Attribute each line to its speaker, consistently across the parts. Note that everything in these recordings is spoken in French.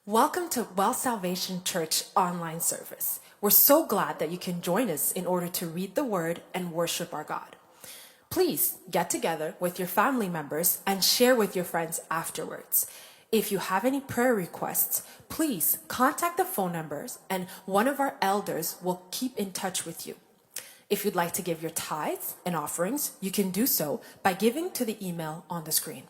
Speaker 1: Welcome to Well Salvation Church online service. We're so glad that you can join us in order to read the Word and worship our God. Please get together with your family members and share with your friends afterwards. If you have any prayer requests, please contact the phone numbers and one of our elders will keep in touch with you. If you'd like to give your tithes and offerings, you can do so by giving to the email on the screen.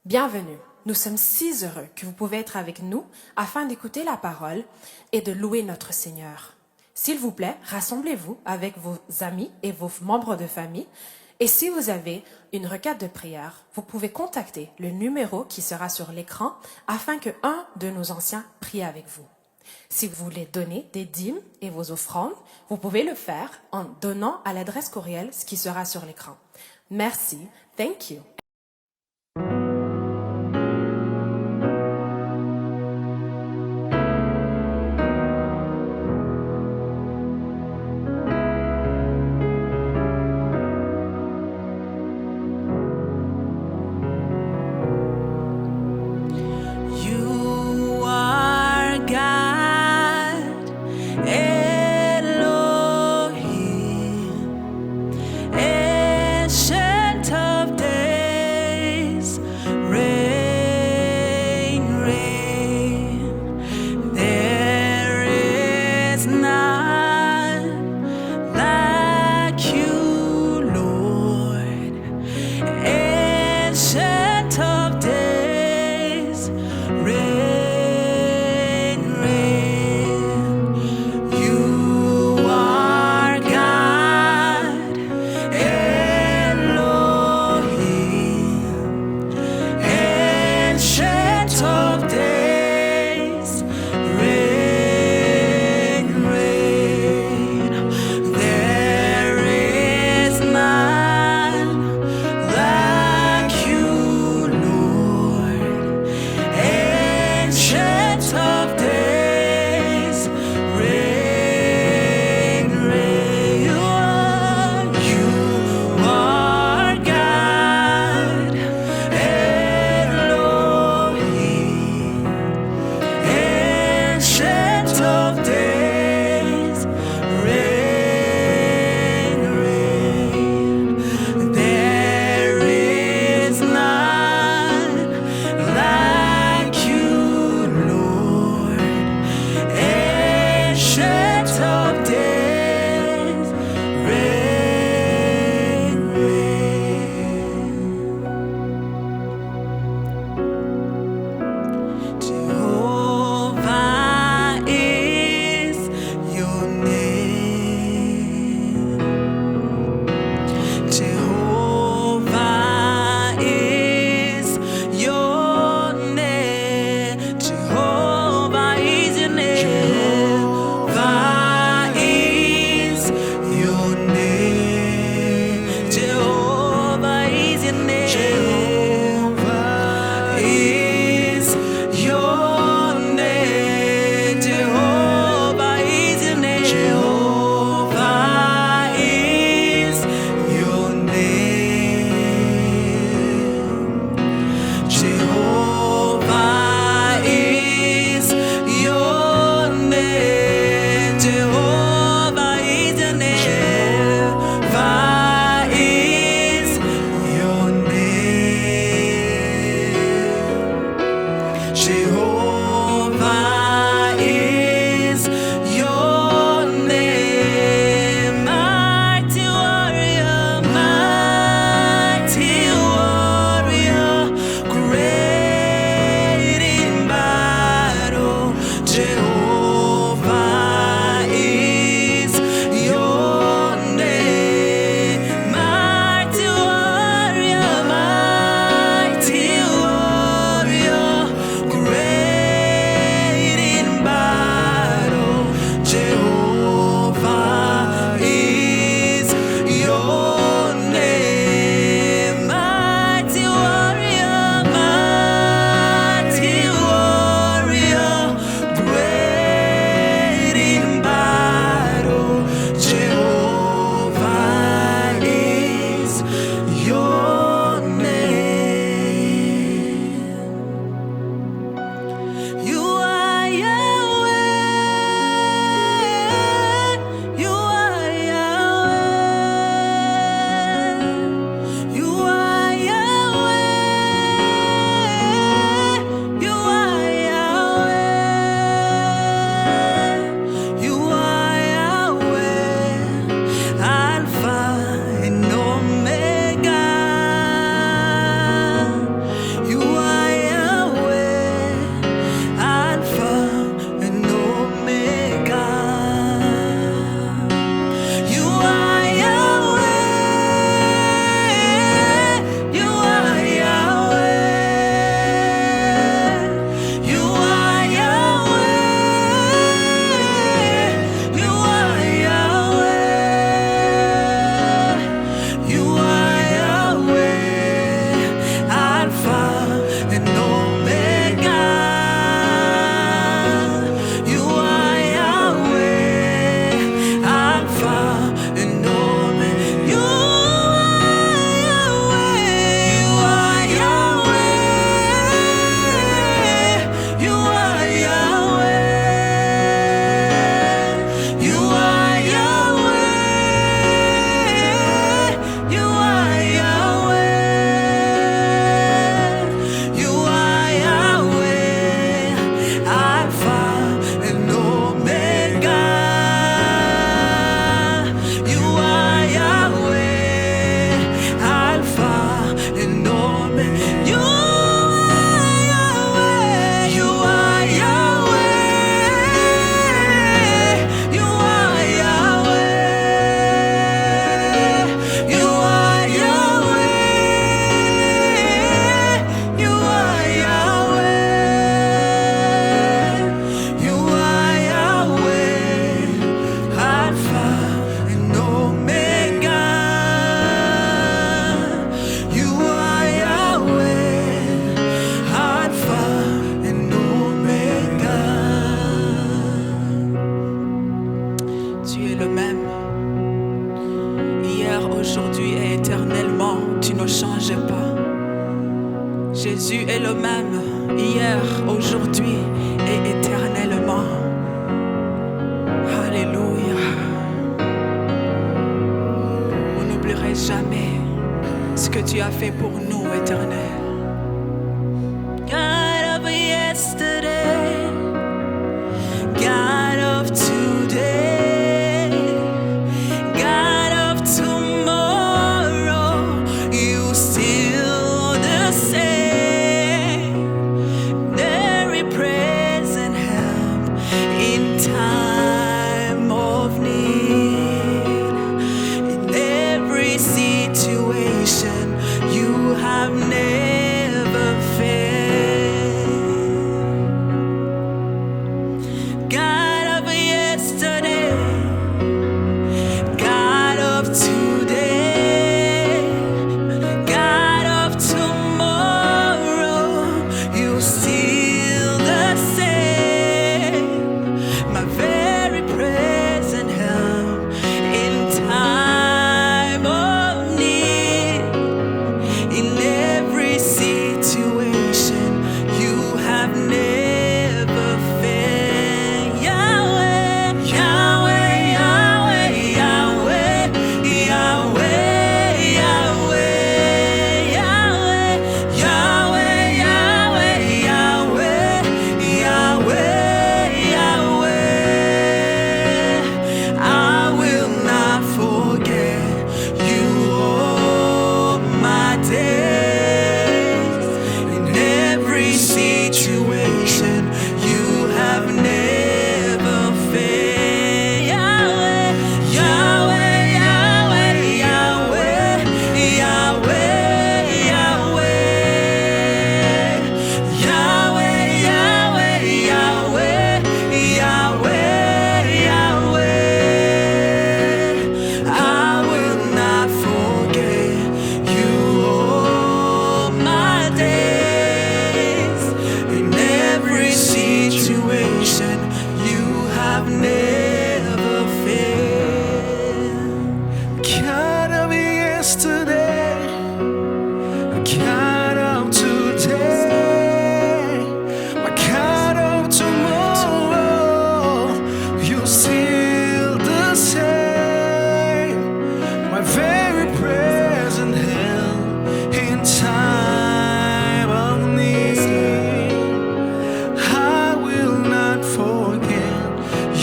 Speaker 1: Bienvenue. Nous sommes si heureux que vous pouvez être avec nous afin d'écouter la parole et de louer notre Seigneur. S'il vous plaît, rassemblez-vous avec vos amis et vos membres de famille. Et si vous avez une requête de prière, vous pouvez contacter le numéro qui sera sur l'écran afin que un de nos anciens prie avec vous. Si vous voulez donner des dîmes et vos offrandes, vous pouvez le faire en donnant à l'adresse courriel ce qui sera sur l'écran. Merci. Thank you.
Speaker 2: You are God, Elohim, Ancient of Days, reign, reign. There is none like you, Lord, Ancient of Days, reign, reign. You are God, Elohim, Ancient of Days, reign, reign. There is none like you, Lord, Ancient of Days, reign, reign. You are God, Elohim, Ancient of Days, reign, reign. There is none like you, Lord, Ancient of Days, reign, reign. Jehovah is your name. Jehovah is your name. Jehovah is your name. Jehovah is your name. Jehovah is your name. Jehovah is your name. Jehovah is your name. Jehovah is your name. Jehovah is your name. Jehovah is your name. Jehovah is your name. Jehovah is your name. Mighty warrior, great in battle. Jehovah is your name. Mighty warrior, great même hier, aujourd'hui et éternellement. Alléluia. On n'oublierait jamais ce que tu as fait pour nous, Éternel. God of yesterday, God of today, God of tomorrow, you still the same. Very present help in time of need. In every situation, you have never failed. God of yesterday, God of today, God of tomorrow, you still the same. My very present help in time of need. In every situation, you have never failed. Yahweh, Yahweh, Yahweh, Yahweh, Yahweh, Yahweh, Yahweh, Yahweh, Yahweh, Yahweh, Yahweh. I will not forget you all my days. In every situation, you have never failed. Yahweh, Yahweh, Yahweh, Yahweh, Yahweh, Yahweh, Yahweh, Yahweh, Yahweh, Yahweh. I will not forget you all my days. In every situation, you have never failed. God of yesterday, God of today, my God of tomorrow, you still the same. My very present help in time of need. I will not forget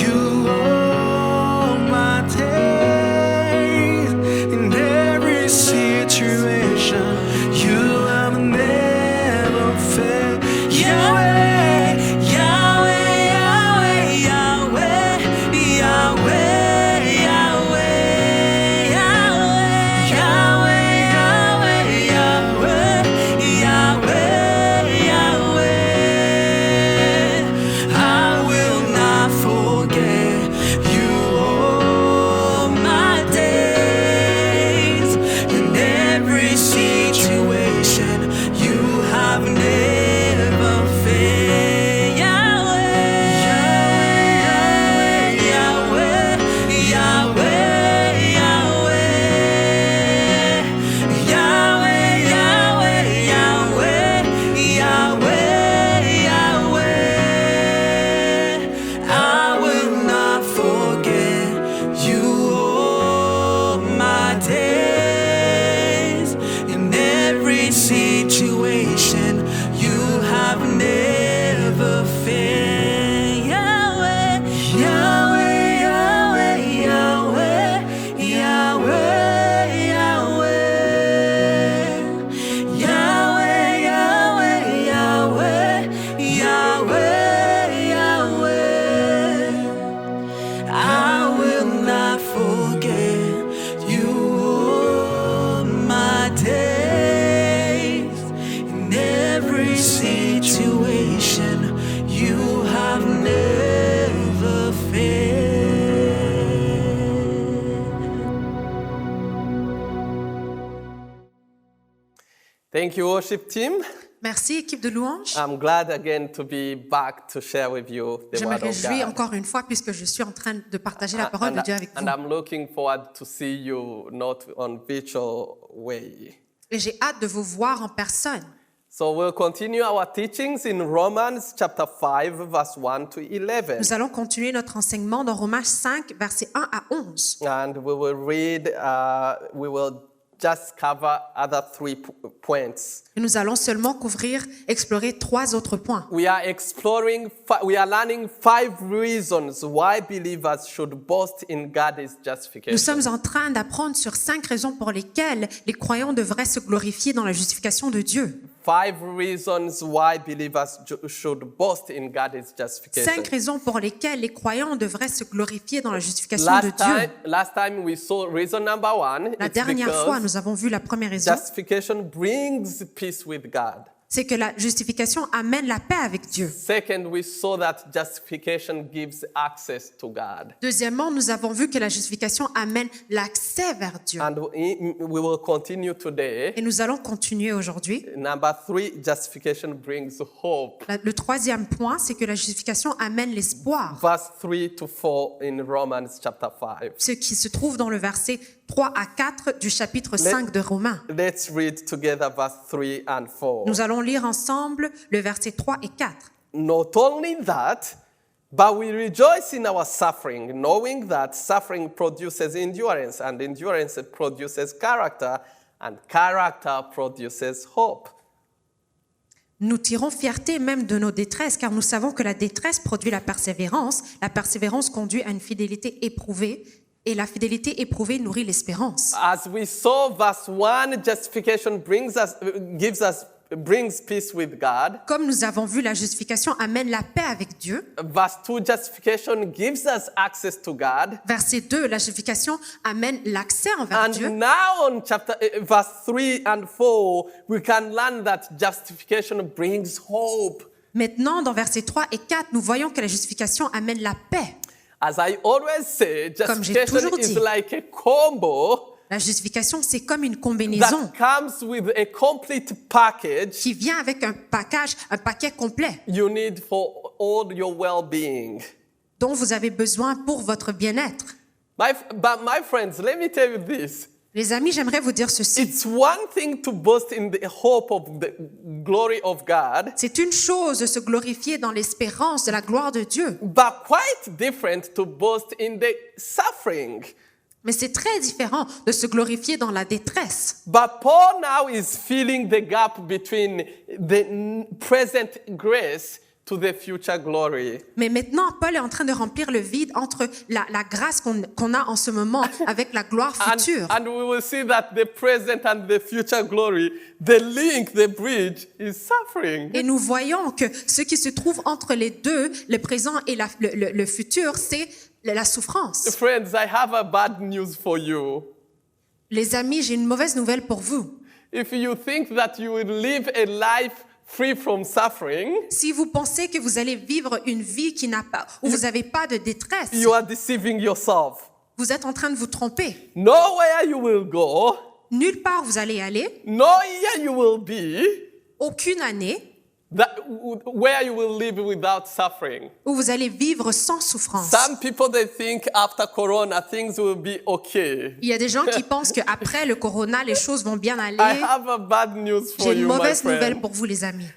Speaker 2: you all my days. In every situation, you have never failed. Yahweh, Yahweh, Yahweh, Yahweh, Yahweh, Yahweh, Yahweh, Yahweh, Yahweh, Yahweh, Yahweh. I will not forget you all my days. In every situation, you have never failed. Yahweh, Yahweh, Yahweh, Yahweh, Yahweh, Yahweh, Yahweh, Yahweh, Yahweh. I will not forget you all my days. In every situation, you have never failed. Yahweh, Yahweh, Yahweh, Yahweh, Yahweh, Yahweh, Yahweh, Yahweh, Yahweh, Yahweh, Yahweh. I will not forget you all my days. In every situation, you have never failed.
Speaker 3: Thank you, worship team.
Speaker 4: Merci, équipe de louanges.
Speaker 3: I'm glad again to be back to share with you the
Speaker 4: Je me
Speaker 3: word of
Speaker 4: réjouis
Speaker 3: God.
Speaker 4: encore une fois puisque je suis en train de partager la parole de Dieu avec
Speaker 3: And
Speaker 4: vous.
Speaker 3: I'm looking forward to see you not on virtual way.
Speaker 4: Et j'ai hâte de vous voir en personne.
Speaker 3: So we'll continue our teachings in Romans chapter 5, verse 1 to 11.
Speaker 4: Nous allons continuer notre enseignement dans Romains 5, versets 1 à 11.
Speaker 3: And we will read, we will just cover other 3 points.
Speaker 4: Et nous allons seulement explorer 3 autres points.
Speaker 3: We are learning 5 reasons why believers should boast in God's
Speaker 4: Nous
Speaker 3: justification.
Speaker 4: sommes en train d'apprendre sur 5 raisons pour lesquelles les croyants devraient se glorifier dans la justification de Dieu.
Speaker 3: 5 reasons why believers should boast in God's
Speaker 4: 5
Speaker 3: justification.
Speaker 4: raisons pour lesquelles les croyants devraient se glorifier dans la justification de Dieu.
Speaker 3: Last time we saw reason number 1.
Speaker 4: La
Speaker 3: It's
Speaker 4: dernière fois,
Speaker 3: because
Speaker 4: nous avons vu la première raison,
Speaker 3: justification brings peace with God.
Speaker 4: c'est que la justification amène la paix avec Dieu.
Speaker 3: Second, we saw that justification gives access to God.
Speaker 4: Deuxièmement, nous avons vu que la justification amène l'accès vers Dieu.
Speaker 3: And we will continue today.
Speaker 4: Et nous allons continuer aujourd'hui.
Speaker 3: Number 3, justification brings hope.
Speaker 4: Le 3e point, c'est que la justification amène l'espoir.
Speaker 3: Verse 3 to 4 in Romans chapter 5.
Speaker 4: Ce qui se trouve dans le verset 3 à 4 du chapitre 5 de Romains.
Speaker 3: Let's read together verse 3 and 4.
Speaker 4: Nous allons lire ensemble le verset 3 et 4.
Speaker 3: Not only that, but we rejoice in our suffering, knowing that suffering produces endurance, and endurance produces character, and character produces hope.
Speaker 4: Nous tirons fierté même de nos détresses, car nous savons que la détresse produit la persévérance conduit à une fidélité éprouvée, et la fidélité éprouvée nourrit l'espérance.
Speaker 3: As we saw, verse 1, justification brings peace with God.
Speaker 4: Comme nous avons vu, la justification amène la paix avec Dieu.
Speaker 3: Verse 2, justification gives us access to God.
Speaker 4: Verset 2, la justification amène l'accès envers
Speaker 3: And
Speaker 4: Dieu.
Speaker 3: now on verse 3 and 4, we can learn that justification brings hope.
Speaker 4: Maintenant, dans versets 3 et 4, nous voyons que la justification amène la paix.
Speaker 3: As I always say,
Speaker 4: Comme j'ai
Speaker 3: justification
Speaker 4: toujours
Speaker 3: is
Speaker 4: dit.
Speaker 3: like a combo
Speaker 4: La justification, c'est comme une combinaison
Speaker 3: that comes with a complete package
Speaker 4: qui vient avec un paquet complet
Speaker 3: you need for all your well-being.
Speaker 4: dont vous avez besoin pour votre bien-être.
Speaker 3: But my friends, let me tell you this.
Speaker 4: Les amis, j'aimerais vous dire ceci.
Speaker 3: It's one thing to boast in the hope of the glory of God,
Speaker 4: C'est une chose de se glorifier dans l'espérance de la gloire de Dieu,
Speaker 3: but quite different to boast in the suffering.
Speaker 4: mais c'est très différent de se glorifier dans la détresse.
Speaker 3: But Paul now is filling the gap between the present grace to the future glory.
Speaker 4: Mais maintenant, Paul est en train de remplir le vide entre la grâce qu'on a en ce moment avec la gloire future.
Speaker 3: And we will see that the present and the future glory, the link, the bridge is suffering.
Speaker 4: Et nous voyons que ce qui se trouve entre les deux, le présent et le futur, c'est la souffrance.
Speaker 3: Friends, I have a bad news for you.
Speaker 4: Les amis, j'ai une mauvaise nouvelle pour vous.
Speaker 3: If you think that you will live a life free from suffering,
Speaker 4: Si vous pensez que vous allez vivre une vie où vous n'avez pas de détresse,
Speaker 3: you are deceiving yourself.
Speaker 4: vous êtes en train de vous tromper.
Speaker 3: Nowhere you will go,
Speaker 4: Nulle part vous allez aller,
Speaker 3: no year you will be,
Speaker 4: aucune année
Speaker 3: where you will live without suffering.
Speaker 4: où vous allez vivre sans souffrance.
Speaker 3: Some people, they think after Corona, things will be okay.
Speaker 4: Il y a des gens qui pensent qu'après le corona, les choses vont bien aller.
Speaker 3: I have a bad news for
Speaker 4: J'ai une
Speaker 3: you, my
Speaker 4: mauvaise nouvelle
Speaker 3: friend.
Speaker 4: pour vous, les amis.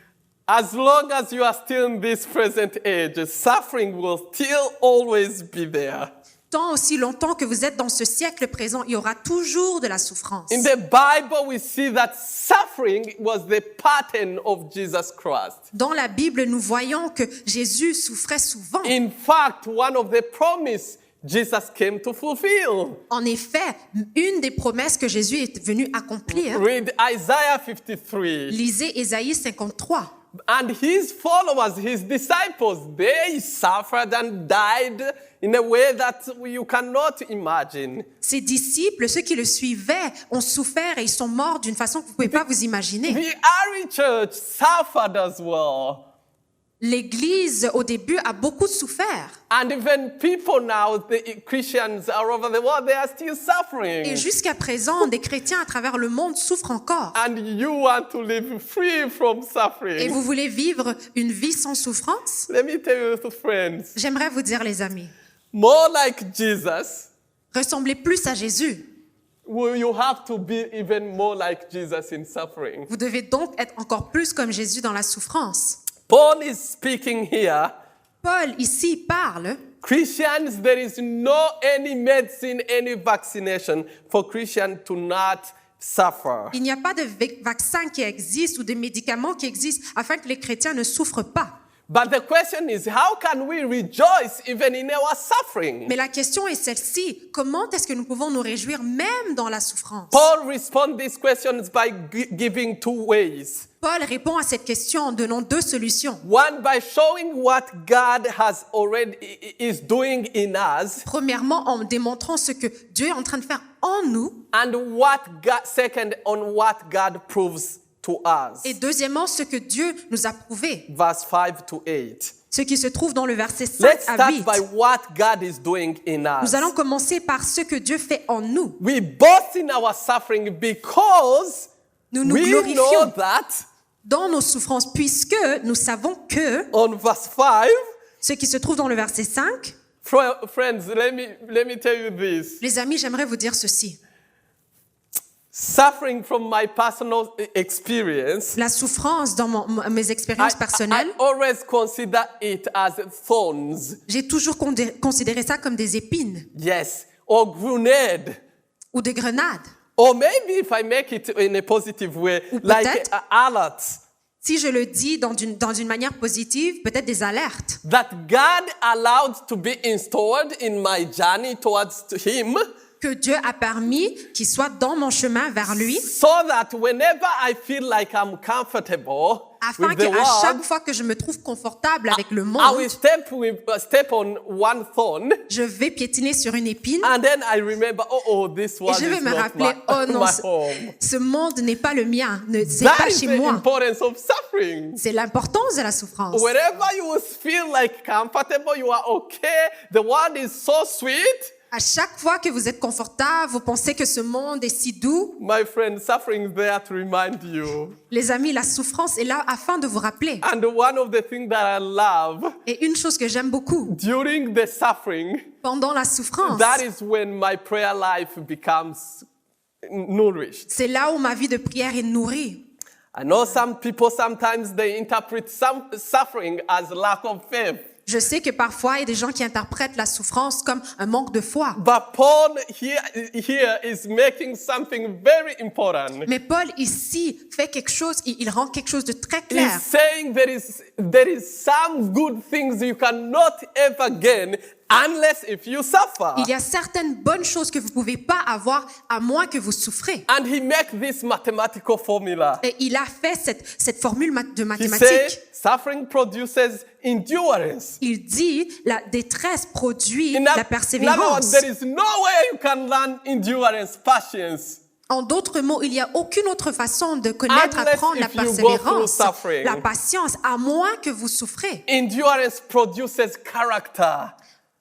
Speaker 3: As long as you are still in this present age, suffering will still always be there.
Speaker 4: Tant aussi longtemps que vous êtes dans ce siècle présent, il y aura toujours de la souffrance.
Speaker 3: In the Bible, we see that suffering was the pattern of Jesus Christ.
Speaker 4: Dans la Bible, nous voyons que Jésus souffrait souvent.
Speaker 3: In fact, one of the promises Jesus came to fulfill.
Speaker 4: En effet, une des promesses que Jésus est venu accomplir,
Speaker 3: Read Isaiah 53.
Speaker 4: lisez Ésaïe 53.
Speaker 3: And his followers, his disciples, they suffered and died in a way that you cannot imagine.
Speaker 4: Ses disciples, ceux qui le suivaient, ont souffert et ils sont morts d'une façon que vous ne pouvez pas vous imaginer.
Speaker 3: The early church suffered as well.
Speaker 4: L'Église, au début, a beaucoup souffert.
Speaker 3: And even people now, the Christians all over the world, they are still suffering.
Speaker 4: Et jusqu'à présent, des chrétiens à travers le monde souffrent encore.
Speaker 3: And you want to live free from
Speaker 4: Et
Speaker 3: suffering.
Speaker 4: vous voulez vivre une vie sans souffrance?
Speaker 3: Let me tell you, friends,
Speaker 4: J'aimerais vous dire, les amis,
Speaker 3: more like Jesus,
Speaker 4: ressemblez plus à Jésus.
Speaker 3: Well, you have to be even more like Jesus in suffering.
Speaker 4: Vous devez donc être encore plus comme Jésus dans la souffrance.
Speaker 3: Paul is speaking here.
Speaker 4: Paul ici parle,
Speaker 3: Christians, there is no any medicine, any vaccination for Christians to not suffer.
Speaker 4: il n'y a pas de vaccin qui existe ou de médicaments qui existent afin que les chrétiens ne souffrent pas.
Speaker 3: But the question is, how can we rejoice even in our suffering?
Speaker 4: Mais la question est celle-ci, comment est-ce que nous pouvons nous réjouir même dans la souffrance?
Speaker 3: Paul responds these questions by giving two ways.
Speaker 4: Paul répond à cette question en donnant deux solutions.
Speaker 3: One, by showing what God has already is doing in us,
Speaker 4: Premièrement, en démontrant ce que Dieu est en train de faire en nous.
Speaker 3: and second, on what God proves to us.
Speaker 4: Et deuxièmement, ce que Dieu nous a prouvé.
Speaker 3: Verse 5 to 8.
Speaker 4: Ce qui se trouve dans le verset 5
Speaker 3: Let's
Speaker 4: à
Speaker 3: start
Speaker 4: 8.
Speaker 3: by what God is doing in us.
Speaker 4: Nous allons commencer par ce que Dieu fait en nous.
Speaker 3: We boast in our suffering because
Speaker 4: Nous nous
Speaker 3: we know
Speaker 4: glorifions
Speaker 3: that
Speaker 4: dans nos souffrances puisque nous savons que
Speaker 3: on verse 5,
Speaker 4: ce qui se trouve dans le verset 5,
Speaker 3: friends, let me tell you this.
Speaker 4: les amis, j'aimerais vous dire ceci.
Speaker 3: Suffering from my personal experience,
Speaker 4: La souffrance dans mes expériences personnelles,
Speaker 3: I always consider it as thorns.
Speaker 4: j'ai toujours considéré ça comme des épines
Speaker 3: Yes, or grenade.
Speaker 4: ou des grenades.
Speaker 3: Or maybe if I make it in a positive way,
Speaker 4: Ou
Speaker 3: like
Speaker 4: peut-être-
Speaker 3: alert.
Speaker 4: Si je le dis dans une manière positive, peut-être des alertes.
Speaker 3: That God allowed to be installed in my journey towards Him,
Speaker 4: Que Dieu a permis qu'il soit dans mon chemin vers lui,
Speaker 3: so that whenever I feel like I'm comfortable
Speaker 4: afin
Speaker 3: with the
Speaker 4: qu'à chaque
Speaker 3: world,
Speaker 4: fois que je me trouve confortable avec le
Speaker 3: I
Speaker 4: monde,
Speaker 3: will step on one thorn,
Speaker 4: je vais piétiner sur une épine
Speaker 3: and then I remember, this
Speaker 4: et
Speaker 3: one
Speaker 4: je vais
Speaker 3: is
Speaker 4: me
Speaker 3: not
Speaker 4: rappeler,
Speaker 3: my,
Speaker 4: oh non,
Speaker 3: my home.
Speaker 4: ce monde n'est pas le mien, c'est
Speaker 3: That
Speaker 4: pas
Speaker 3: is
Speaker 4: chez
Speaker 3: the
Speaker 4: moi.
Speaker 3: importance of suffering.
Speaker 4: C'est l'importance de la souffrance.
Speaker 3: Wherever you will feel like comfortable, you are okay. The world is so sweet.
Speaker 4: À chaque fois que vous êtes confortable, vous pensez que ce monde est si doux.
Speaker 3: My friend, suffering is there to remind you.
Speaker 4: Les amis, la souffrance est là afin de vous rappeler.
Speaker 3: And one of the things that I love
Speaker 4: Et une chose que j'aime beaucoup,
Speaker 3: during the suffering,
Speaker 4: pendant la souffrance,
Speaker 3: that is when my prayer life becomes nourished.
Speaker 4: c'est là où ma vie de prière est nourrie.
Speaker 3: I know some people sometimes they interpret some suffering as lack of faith.
Speaker 4: Je sais que parfois, il y a des gens qui interprètent la souffrance comme un manque de foi.
Speaker 3: But Paul here is making something very important.
Speaker 4: Mais Paul ici fait quelque chose, il rend quelque chose de très
Speaker 3: He's
Speaker 4: clair.
Speaker 3: saying there is some good things you cannot ever gain unless if you suffer.
Speaker 4: Il y a certaines bonnes choses que vous ne pouvez pas avoir à moins que vous souffrez.
Speaker 3: And he makes this mathematical formula.
Speaker 4: Et il a fait cette formule de
Speaker 3: He
Speaker 4: mathématiques.
Speaker 3: says suffering produces endurance.
Speaker 4: Il dit la détresse produit
Speaker 3: In
Speaker 4: la
Speaker 3: other words,
Speaker 4: persévérance.
Speaker 3: there is no way you can learn endurance, patience.
Speaker 4: En d'autres mots, il n'y a aucune autre façon de connaître,
Speaker 3: Unless
Speaker 4: apprendre la
Speaker 3: if you go
Speaker 4: persévérance,
Speaker 3: through suffering.
Speaker 4: la patience, à moins que vous souffrez.
Speaker 3: Endurance produces character.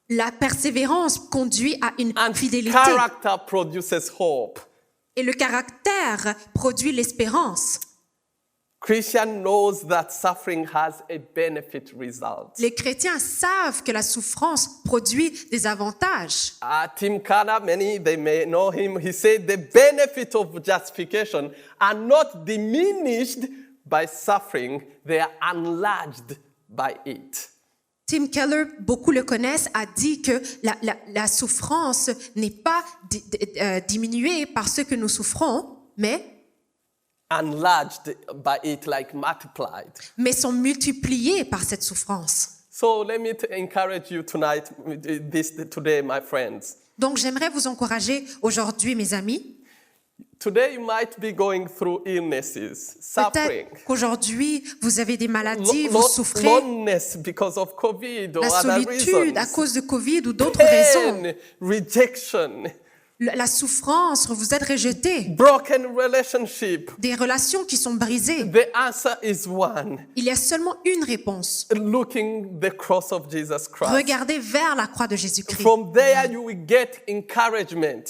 Speaker 4: La persévérance conduit à une
Speaker 3: And
Speaker 4: fidélité.
Speaker 3: character produces hope.
Speaker 4: Et le caractère produit l'espérance.
Speaker 3: Christian knows that suffering has a benefit result.
Speaker 4: Les chrétiens savent que la souffrance produit des avantages.
Speaker 3: Tim Keller, many they may know him. He said the benefit of justification are not diminished by suffering; they are enlarged by it.
Speaker 4: Tim Keller, beaucoup le connaissent, a dit que la souffrance n'est pas diminuée par ce que nous souffrons, mais
Speaker 3: Enlarged by it, like multiplied.
Speaker 4: sont multipliées par cette souffrance.
Speaker 3: So let me encourage you tonight, today, my friends.
Speaker 4: Donc j'aimerais vous encourager aujourd'hui, mes amis.
Speaker 3: Today you might be going through illnesses, suffering,
Speaker 4: Peut-être qu'aujourd'hui, vous avez des maladies, vous souffrez,
Speaker 3: loneliness because of COVID or
Speaker 4: la
Speaker 3: other
Speaker 4: solitude à
Speaker 3: reasons,
Speaker 4: cause de Covid ou d'autres raisons,
Speaker 3: pain, rejection,
Speaker 4: la souffrance, vous êtes rejeté,
Speaker 3: broken relationship.
Speaker 4: des relations qui sont brisées.
Speaker 3: The answer is one:
Speaker 4: Il y a seulement une réponse.
Speaker 3: looking the cross of Jesus Christ.
Speaker 4: Regardez vers la croix de Jésus-Christ.
Speaker 3: From there you will get encouragement.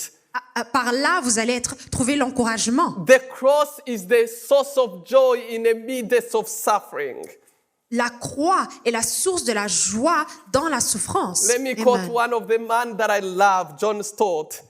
Speaker 4: Par là, vous allez trouver l'encouragement.
Speaker 3: The cross is the source of joy in the midst of suffering.
Speaker 4: La croix est la source de la joie dans la souffrance.
Speaker 3: Let me
Speaker 4: Amen.
Speaker 3: quote one of the men that I love, John Stott.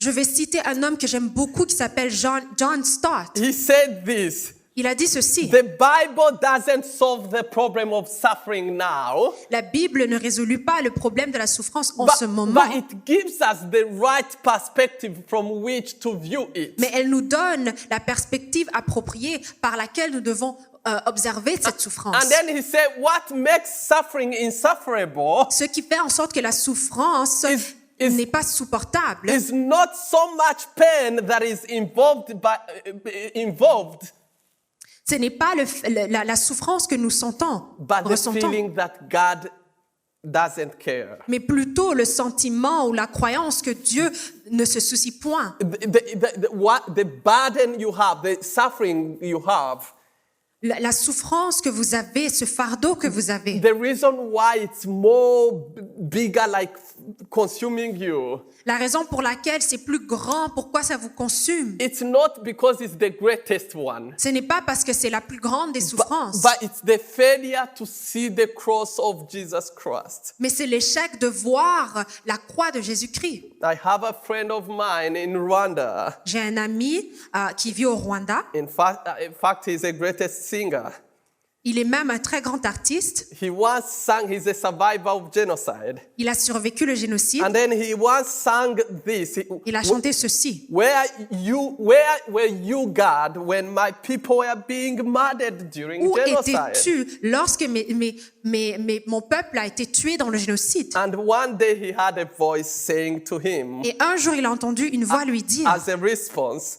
Speaker 4: Je vais citer un homme que j'aime beaucoup qui s'appelle John Stott.
Speaker 3: He said this.
Speaker 4: Il a dit ceci.
Speaker 3: The Bible doesn't solve the problem of suffering now,
Speaker 4: La Bible ne résout pas le problème de la souffrance en
Speaker 3: but,
Speaker 4: ce moment,
Speaker 3: but it gives us the right perspective from which to view it.
Speaker 4: mais elle nous donne la perspective appropriée par laquelle nous devons observer cette souffrance.
Speaker 3: And then he said, what makes suffering insufferable
Speaker 4: Ce qui fait en sorte que la souffrance n'est pas supportable,
Speaker 3: is not so much pain that is involved,
Speaker 4: ce n'est pas la souffrance que nous
Speaker 3: but the
Speaker 4: ressentons,
Speaker 3: feeling that God doesn't care.
Speaker 4: mais plutôt le sentiment ou la croyance que Dieu ne se soucie point.
Speaker 3: The burden you have, the suffering you have,
Speaker 4: La souffrance que vous avez, ce fardeau que vous avez,
Speaker 3: the reason why it's more bigger, like consuming you,
Speaker 4: la raison pour laquelle c'est plus grand, pourquoi ça vous consume,
Speaker 3: it's not because it's the greatest one,
Speaker 4: ce n'est pas parce que c'est la plus grande des souffrances,
Speaker 3: but it's the failure to see the cross of Jesus Christ.
Speaker 4: mais c'est l'échec de voir la croix de Jésus-Christ.
Speaker 3: I have a friend of mine in Rwanda.
Speaker 4: J'ai un ami qui vit au Rwanda.
Speaker 3: In fact, he's the greatest singer.
Speaker 4: Il est même un très grand artiste.
Speaker 3: He once sang, he's a survivor of genocide.
Speaker 4: Il a survécu le génocide.
Speaker 3: And then he once sang this.
Speaker 4: Il a chanté ceci.
Speaker 3: Where were you, God, when my people were being murdered during
Speaker 4: Où
Speaker 3: genocide?
Speaker 4: étais-tu lorsque mon peuple a été tué dans le génocide?
Speaker 3: And one day he had a voice saying to him,
Speaker 4: Et un jour, il a entendu une voix lui dire,
Speaker 3: as a response,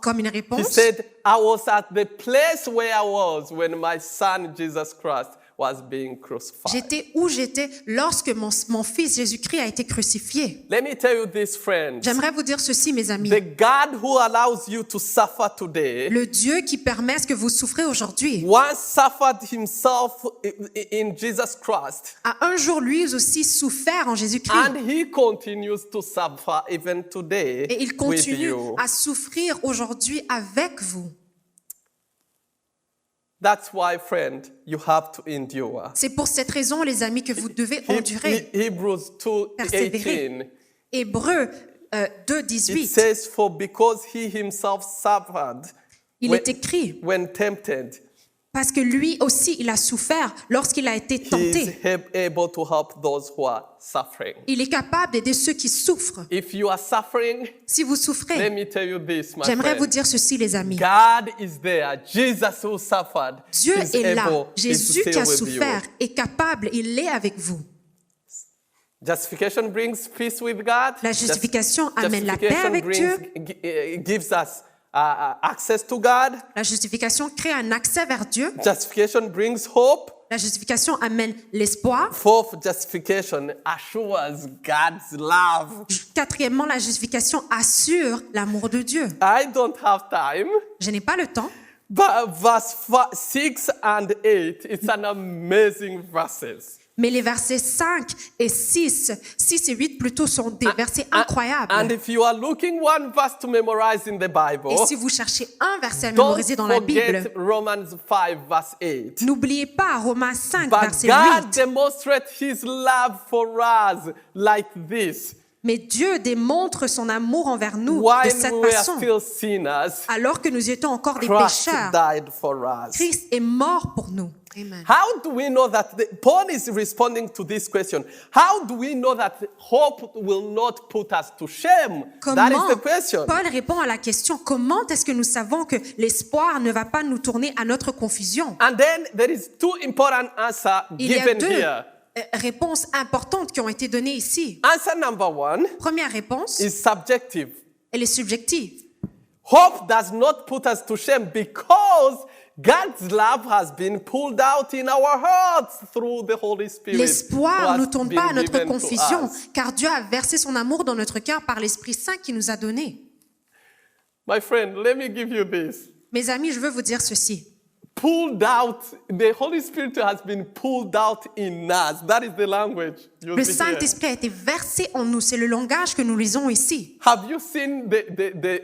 Speaker 4: comme une
Speaker 3: he
Speaker 4: réponse,
Speaker 3: said, I was at the place where I was when my son Jesus Christ was being crucified.
Speaker 4: j'étais où j'étais lorsque mon fils Jésus-Christ a été crucifié.
Speaker 3: Let me tell you this, friends.
Speaker 4: J'aimerais vous dire ceci, mes amis.
Speaker 3: The God who allows you to suffer today
Speaker 4: Le Dieu qui permet ce que vous souffrez aujourd'hui
Speaker 3: once suffered himself in Jesus Christ,
Speaker 4: a un jour lui aussi souffert en Jésus-Christ.
Speaker 3: and he continues to suffer even today
Speaker 4: Et il
Speaker 3: with
Speaker 4: continue
Speaker 3: you.
Speaker 4: à souffrir aujourd'hui avec vous.
Speaker 3: That's why, friend, you have to endure.
Speaker 4: C'est pour cette raison, les amis, que vous devez endurer,
Speaker 3: Hebrews
Speaker 4: persévérer.
Speaker 3: 2:18.
Speaker 4: Hébreux
Speaker 3: It
Speaker 4: 2:18,
Speaker 3: says, for because he himself suffered
Speaker 4: il est écrit,
Speaker 3: when tempted,
Speaker 4: parce que lui aussi, il a souffert lorsqu'il a été
Speaker 3: he is
Speaker 4: tenté.
Speaker 3: able to help those who are suffering.
Speaker 4: Il est capable d'aider ceux qui souffrent.
Speaker 3: If you are suffering,
Speaker 4: Si vous
Speaker 3: let
Speaker 4: souffrez,
Speaker 3: me tell you this, my
Speaker 4: j'aimerais vous
Speaker 3: friend.
Speaker 4: dire ceci, les amis.
Speaker 3: God is there. Jesus who suffered
Speaker 4: Dieu
Speaker 3: is
Speaker 4: est là.
Speaker 3: able
Speaker 4: Jésus
Speaker 3: to
Speaker 4: qui a
Speaker 3: stay with you.
Speaker 4: souffert est capable, il est avec vous.
Speaker 3: Justification brings peace with God.
Speaker 4: La justification amène la paix
Speaker 3: Justification
Speaker 4: avec Dieu.
Speaker 3: gives us access to God.
Speaker 4: La justification crée un accès vers Dieu.
Speaker 3: Justification brings hope.
Speaker 4: La justification amène l'espoir.
Speaker 3: Fourth, justification assures God's love.
Speaker 4: Quatrièmement, la justification assure l'amour de Dieu.
Speaker 3: I don't have time,
Speaker 4: Je n'ai pas le temps,
Speaker 3: but verse 6 and 8, it's an amazing verses.
Speaker 4: mais les versets 5 et 6 et 8 plutôt sont des versets
Speaker 3: And
Speaker 4: incroyables.
Speaker 3: if you are looking one verse to memorize in the Bible,
Speaker 4: Et si vous cherchez un verset à
Speaker 3: don't
Speaker 4: mémoriser dans la Bible,
Speaker 3: forget Romans 5 verse 8.
Speaker 4: n'oubliez pas Romains 5,
Speaker 3: But
Speaker 4: verset
Speaker 3: God
Speaker 4: 8.
Speaker 3: demonstrates his love for us like this.
Speaker 4: Mais Dieu démontre son amour envers nous de
Speaker 3: While
Speaker 4: cette
Speaker 3: we were
Speaker 4: façon.
Speaker 3: still sinners,
Speaker 4: Alors que nous étions encore des
Speaker 3: Christ
Speaker 4: pécheurs,
Speaker 3: died for us.
Speaker 4: Christ est mort pour nous. Amen.
Speaker 3: How do we know that? Paul is responding to this question. How do we know that hope will not put us to shame? That is the question.
Speaker 4: Paul répond à la question, comment est-ce que nous savons que l'espoir ne va pas nous tourner à notre confusion?
Speaker 3: And then there is two important answers
Speaker 4: Il y a
Speaker 3: given
Speaker 4: deux
Speaker 3: here.
Speaker 4: réponses importantes qui ont été données ici.
Speaker 3: Answer number one
Speaker 4: Première réponse,
Speaker 3: is subjective.
Speaker 4: elle est subjective.
Speaker 3: Hope does not put us to shame because God's love has been pulled out in our hearts through the Holy Spirit.
Speaker 4: L'espoir
Speaker 3: who
Speaker 4: ne
Speaker 3: has
Speaker 4: tourne
Speaker 3: been
Speaker 4: pas à notre
Speaker 3: given to
Speaker 4: confusion,
Speaker 3: us.
Speaker 4: car Dieu a versé son amour dans notre cœur par l'Esprit Saint qui nous a donné.
Speaker 3: My friend, let me give you this.
Speaker 4: Mes amis, je veux vous dire ceci.
Speaker 3: Pulled out, the Holy Spirit has been pulled out in us. That is the language
Speaker 4: Le
Speaker 3: used here.
Speaker 4: Saint-Esprit a été versé en nous. C'est le langage que nous lisons ici.
Speaker 3: Have you seen the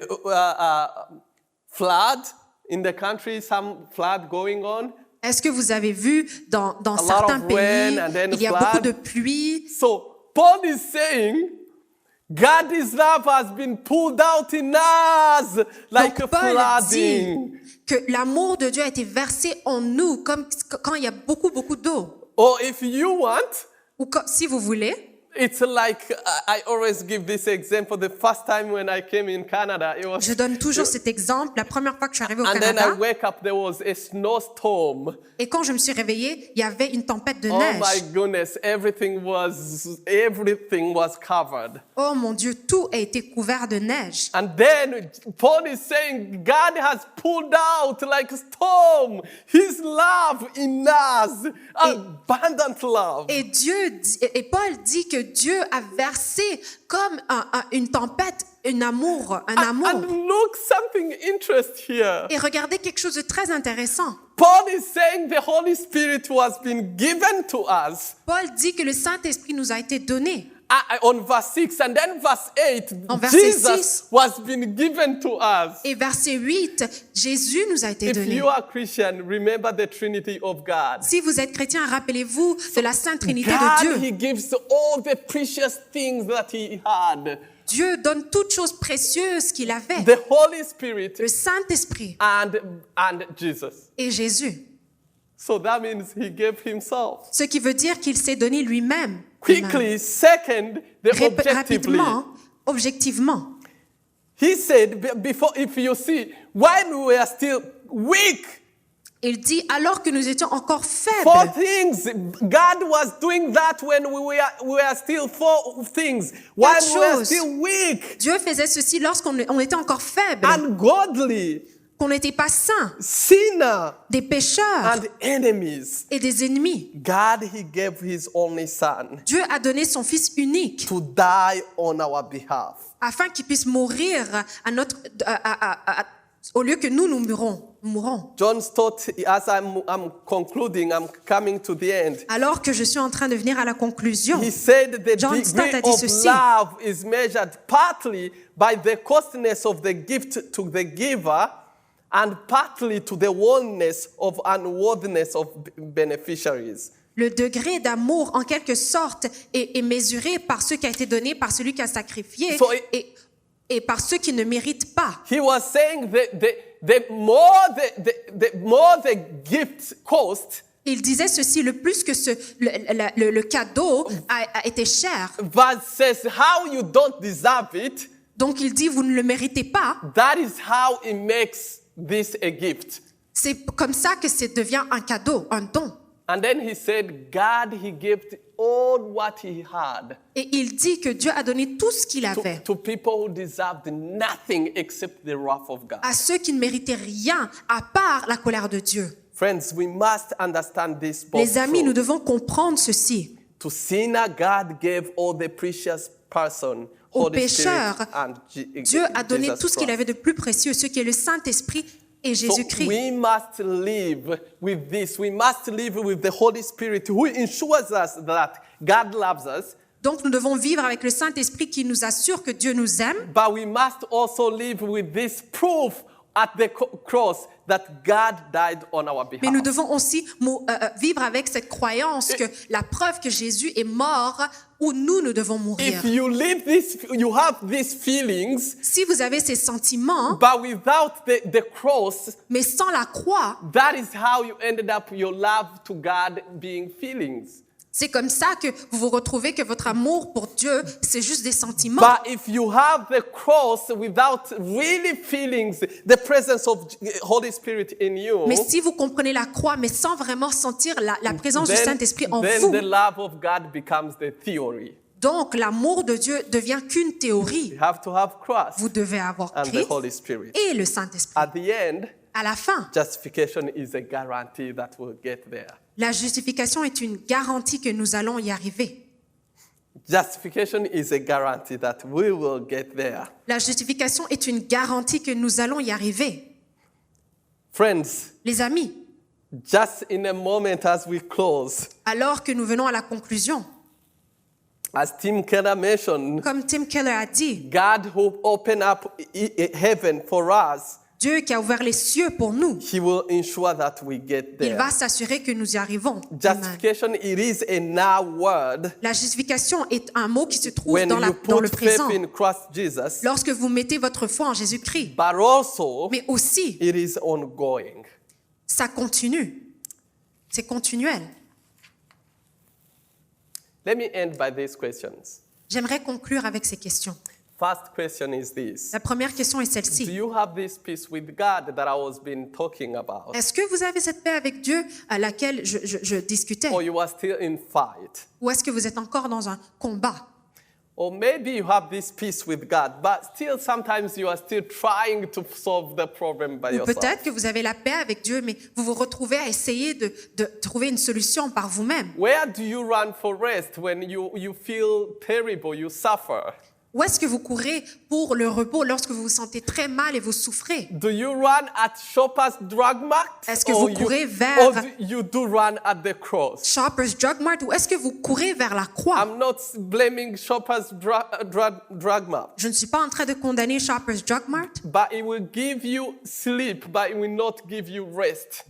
Speaker 3: flood in the country, some flood going on?
Speaker 4: Est-ce que vous avez vu dans
Speaker 3: lot
Speaker 4: certains
Speaker 3: of
Speaker 4: pays,
Speaker 3: rain and then
Speaker 4: il y a
Speaker 3: flood.
Speaker 4: beaucoup de pluie.
Speaker 3: So Paul is saying God's love has been pulled out in us like
Speaker 4: Donc
Speaker 3: a
Speaker 4: Paul
Speaker 3: flooding.
Speaker 4: dit que l'amour de Dieu a été versé en nous comme quand il y a beaucoup d'eau.
Speaker 3: Or if you want,
Speaker 4: Ou si vous voulez,
Speaker 3: it's like I always give this example. The first time when I came in Canada, it was.
Speaker 4: je donne toujours cet exemple. La première fois que je suis arrivée au
Speaker 3: And then I
Speaker 4: Canada,
Speaker 3: wake up, there was a snowstorm.
Speaker 4: et quand je me suis réveillée, il y avait une tempête de
Speaker 3: Oh my
Speaker 4: neige.
Speaker 3: goodness, everything was covered.
Speaker 4: Oh mon Dieu, tout a été couvert de neige.
Speaker 3: And then Paul is saying God has pulled out like a storm his love in us, abundant love.
Speaker 4: Et Paul dit que Dieu a versé comme une tempête, un amour.
Speaker 3: And look, something interesting here.
Speaker 4: Et regardez quelque chose de très intéressant.
Speaker 3: Paul is saying the Holy Spirit was been given to us.
Speaker 4: Paul dit que le Saint-Esprit nous a été donné.
Speaker 3: On verse 6 and then verse 8,
Speaker 4: En verset
Speaker 3: Jesus
Speaker 4: 6.
Speaker 3: was been given to us.
Speaker 4: Et verset 8, Jésus nous a été
Speaker 3: If
Speaker 4: donné.
Speaker 3: you are Christian, remember the Trinity of God.
Speaker 4: Si vous êtes chrétien, rappelez-vous de la Sainte Trinité de
Speaker 3: God,
Speaker 4: Dieu.
Speaker 3: He gives all the precious things that He had.
Speaker 4: Dieu donne toutes choses précieuses qu'il avait.
Speaker 3: The Holy Spirit
Speaker 4: Le Saint-Esprit
Speaker 3: and Jesus.
Speaker 4: et Jésus.
Speaker 3: So that means He gave Himself.
Speaker 4: Ce qui veut dire qu'il s'est donné lui-même.
Speaker 3: Quickly, second, the objectively.
Speaker 4: Objectivement.
Speaker 3: He said, before, if you see, when we were still weak,
Speaker 4: Il dit, alors que nous étions encore
Speaker 3: four
Speaker 4: faibles,
Speaker 3: things. God was doing that when we were still four things. When
Speaker 4: Quatre
Speaker 3: we were
Speaker 4: choses.
Speaker 3: still weak,
Speaker 4: Dieu faisait ceci lorsqu'on était encore faibles,
Speaker 3: ungodly,
Speaker 4: qu'on n'était pas saints,
Speaker 3: sinner,
Speaker 4: des pécheurs
Speaker 3: and enemies.
Speaker 4: et des ennemis.
Speaker 3: God, He gave His only Son
Speaker 4: Dieu a donné son Fils unique
Speaker 3: to die on our behalf.
Speaker 4: afin qu'il puisse mourir au lieu que nous mourons.
Speaker 3: John taught, as I'm concluding, I'm coming to the end.
Speaker 4: Alors que je suis en train de venir à la conclusion,
Speaker 3: He said the
Speaker 4: John Stott
Speaker 3: degree
Speaker 4: a dit
Speaker 3: of
Speaker 4: ceci.
Speaker 3: love is measured partly by the costliness of the gift to the giver and partly to the worthiness of unworthiness of beneficiaries.
Speaker 4: le degré d'amour, en quelque sorte, est mesuré par ce qui a été donné, par celui qui a sacrifié
Speaker 3: So
Speaker 4: et par ceux qui ne méritent pas.
Speaker 3: He was saying that the more the gift cost,
Speaker 4: Il disait ceci, le plus que le cadeau a été cher.
Speaker 3: verse says how you don't deserve it,
Speaker 4: Donc il dit, vous ne le méritez pas.
Speaker 3: that is how it makes this a gift.
Speaker 4: C'est comme ça que ça devient un cadeau, un don.
Speaker 3: And then he said, God, He gave all what He had
Speaker 4: Et il dit que Dieu a donné tout ce qu'il avait
Speaker 3: to people who deserved nothing except the wrath of God.
Speaker 4: à ceux qui ne méritaient rien à part la colère de Dieu.
Speaker 3: Friends, we must understand this both
Speaker 4: Les amis, nous
Speaker 3: truth.
Speaker 4: devons comprendre ceci.
Speaker 3: To sinner, God gave all the precious person,
Speaker 4: Aux
Speaker 3: Holy Spirit,
Speaker 4: pécheurs,
Speaker 3: and
Speaker 4: Dieu a donné
Speaker 3: Jesus
Speaker 4: tout ce qu'il
Speaker 3: Christ.
Speaker 4: avait de plus précieux, ce qui est le Saint-Esprit et
Speaker 3: So
Speaker 4: Jésus-Christ.
Speaker 3: we must live with this. We must live with the Holy Spirit who ensures us that God loves us.
Speaker 4: Donc nous devons vivre avec le Saint-Esprit qui nous assure que Dieu nous aime,
Speaker 3: But we must also live with this proof at the cross that God died on our behalf.
Speaker 4: mais nous devons aussi vivre avec cette croyance que la preuve que Jésus est mort où nous devons mourir.
Speaker 3: If you live this, you have these feelings,
Speaker 4: Si vous avez ces sentiments,
Speaker 3: but without the cross,
Speaker 4: mais sans la croix,
Speaker 3: that is how you ended up your love to God being feelings.
Speaker 4: c'est comme ça que vous vous retrouvez que votre amour pour Dieu, c'est juste des sentiments.
Speaker 3: But if you have the cross without really feelings, the presence of Holy Spirit in you,
Speaker 4: Mais si vous comprenez la croix, mais sans vraiment sentir la présence du
Speaker 3: then
Speaker 4: Saint-Esprit en
Speaker 3: the
Speaker 4: vous,
Speaker 3: love of God becomes the theory.
Speaker 4: donc l'amour de Dieu devient qu'une théorie.
Speaker 3: You have to have cross
Speaker 4: Vous devez avoir
Speaker 3: and the
Speaker 4: Christ
Speaker 3: Holy Spirit.
Speaker 4: et le Saint-Esprit.
Speaker 3: At the end,
Speaker 4: À la fin,
Speaker 3: justification is a guarantee that we'll get there.
Speaker 4: la justification est une garantie que nous allons y arriver.
Speaker 3: Justification is a guarantee that we will get there.
Speaker 4: La justification est une garantie que nous allons y arriver.
Speaker 3: Friends,
Speaker 4: Les amis,
Speaker 3: just in a moment as we close,
Speaker 4: alors que nous venons à la conclusion,
Speaker 3: as Tim Keller mentioned,
Speaker 4: comme Tim Keller a dit,
Speaker 3: God who opened up heaven for us,
Speaker 4: Dieu qui a ouvert les cieux pour nous.
Speaker 3: He will ensure that we get
Speaker 4: Il
Speaker 3: there.
Speaker 4: va s'assurer que nous y arrivons. Amen.
Speaker 3: Justification, it is a now word.
Speaker 4: La justification est un mot qui se trouve
Speaker 3: When
Speaker 4: dans
Speaker 3: you
Speaker 4: le
Speaker 3: put faith
Speaker 4: présent.
Speaker 3: in Christ Jesus,
Speaker 4: Lorsque vous mettez votre foi en Jésus-Christ.
Speaker 3: but also
Speaker 4: Mais aussi,
Speaker 3: it is ongoing.
Speaker 4: ça continue. C'est continuel.
Speaker 3: Let me end by these questions.
Speaker 4: J'aimerais conclure avec ces questions.
Speaker 3: First question is this.
Speaker 4: La première question est
Speaker 3: Do
Speaker 4: celle-ci.
Speaker 3: you have this peace with God that I was been talking about?
Speaker 4: Est-ce que vous avez cette paix avec Dieu à laquelle je discutais?
Speaker 3: Or you are still in fight?
Speaker 4: Ou est-ce que vous êtes encore dans un combat?
Speaker 3: Or maybe you have this peace with God, but still sometimes you are still trying to solve the problem by
Speaker 4: Ou
Speaker 3: yourself.
Speaker 4: peut-être que vous avez la paix avec Dieu, mais vous vous retrouvez à essayer de trouver une solution par vous-même.
Speaker 3: Where do you run for rest when you feel terrible, you suffer?
Speaker 4: Où est-ce que vous courez pour le repos lorsque vous vous sentez très mal et vous souffrez?
Speaker 3: Do you run at Shoppers Drug Mart?
Speaker 4: Est-ce que
Speaker 3: Or
Speaker 4: vous
Speaker 3: you-
Speaker 4: courez vers-
Speaker 3: or do you do run at the cross?
Speaker 4: Shoppers Drug Mart ou est-ce que vous courez vers la croix?
Speaker 3: I'm not blaming Shoppers Drug Mart,
Speaker 4: Je ne suis pas en train de condamner Shoppers Drug Mart.
Speaker 3: but it will give you sleep, but it will not give you rest.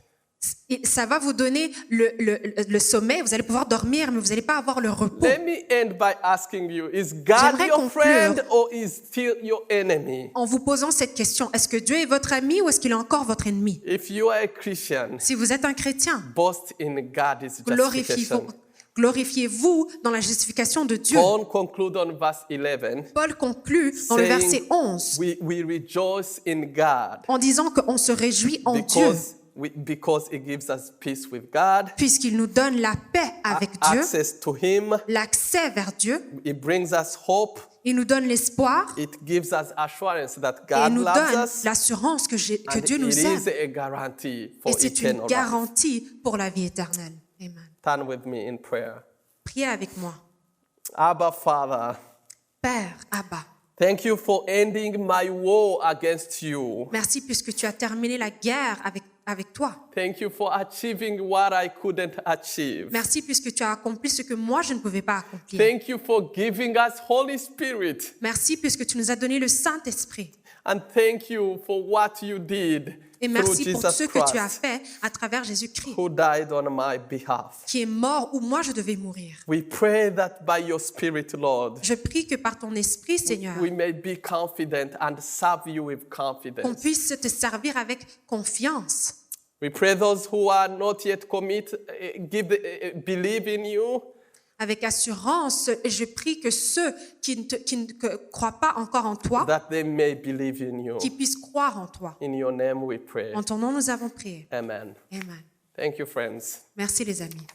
Speaker 4: Ça va vous donner le sommeil, vous allez pouvoir dormir, mais vous n'allez pas avoir le repos.
Speaker 3: Let me end by asking you, is God
Speaker 4: J'aimerais
Speaker 3: your
Speaker 4: conclure.
Speaker 3: friend or is still your enemy?
Speaker 4: En vous posant cette question, est-ce que Dieu est votre ami ou est-ce qu'il est encore votre ennemi?
Speaker 3: If you are a Christian,
Speaker 4: Si vous êtes un chrétien,
Speaker 3: boast in God's
Speaker 4: glorifiez-vous,
Speaker 3: justification.
Speaker 4: glorifiez-vous dans la justification de Dieu.
Speaker 3: Paul conclude on verse 11,
Speaker 4: Paul conclut dans le verset
Speaker 3: saying,
Speaker 4: 11
Speaker 3: we rejoice in God
Speaker 4: en disant qu'on se réjouit en Dieu
Speaker 3: because it gives us peace with God,
Speaker 4: puisqu'il nous donne la paix avec Dieu,
Speaker 3: access to Him.
Speaker 4: l'accès vers Dieu,
Speaker 3: It brings us hope.
Speaker 4: il nous donne l'espoir
Speaker 3: It gives us assurance that
Speaker 4: et il
Speaker 3: God
Speaker 4: nous
Speaker 3: loves
Speaker 4: donne
Speaker 3: us.
Speaker 4: l'assurance que
Speaker 3: And
Speaker 4: Dieu
Speaker 3: it
Speaker 4: nous
Speaker 3: is
Speaker 4: aime.
Speaker 3: a guarantee for
Speaker 4: Et c'est une
Speaker 3: eternal life.
Speaker 4: garantie pour la vie éternelle. Amen.
Speaker 3: Turn with me in prayer.
Speaker 4: Priez avec moi.
Speaker 3: Abba, Father,
Speaker 4: Père, Abba,
Speaker 3: thank you for ending my war against you.
Speaker 4: merci puisque tu as terminé la guerre avec toi.
Speaker 3: Thank you for achieving what I couldn't achieve.
Speaker 4: Merci puisque tu as accompli ce que moi je ne pouvais pas accomplir.
Speaker 3: Thank you for giving us Holy Spirit.
Speaker 4: Merci puisque tu nous as donné le Saint-Esprit.
Speaker 3: And thank you for what you did
Speaker 4: Et
Speaker 3: through
Speaker 4: merci pour
Speaker 3: Jesus
Speaker 4: ce que tu as
Speaker 3: Christ,
Speaker 4: fait à travers Jésus-Christ,
Speaker 3: who died on my behalf.
Speaker 4: qui est mort où moi je devais mourir.
Speaker 3: We pray that by your Spirit, Lord,
Speaker 4: Je prie que par ton esprit, Seigneur,
Speaker 3: we may be confident and serve you with
Speaker 4: qu'on
Speaker 3: confidence.
Speaker 4: puisse te servir avec confiance.
Speaker 3: We pray those who are not yet believe in you,
Speaker 4: Avec assurance, et je prie que ceux qui ne croient pas encore en toi,
Speaker 3: that they may believe in you.
Speaker 4: qui puissent croire en toi.
Speaker 3: In your name we pray.
Speaker 4: En ton nom, nous avons prié.
Speaker 3: Amen.
Speaker 4: Amen.
Speaker 3: Thank you, friends.
Speaker 4: Merci les amis.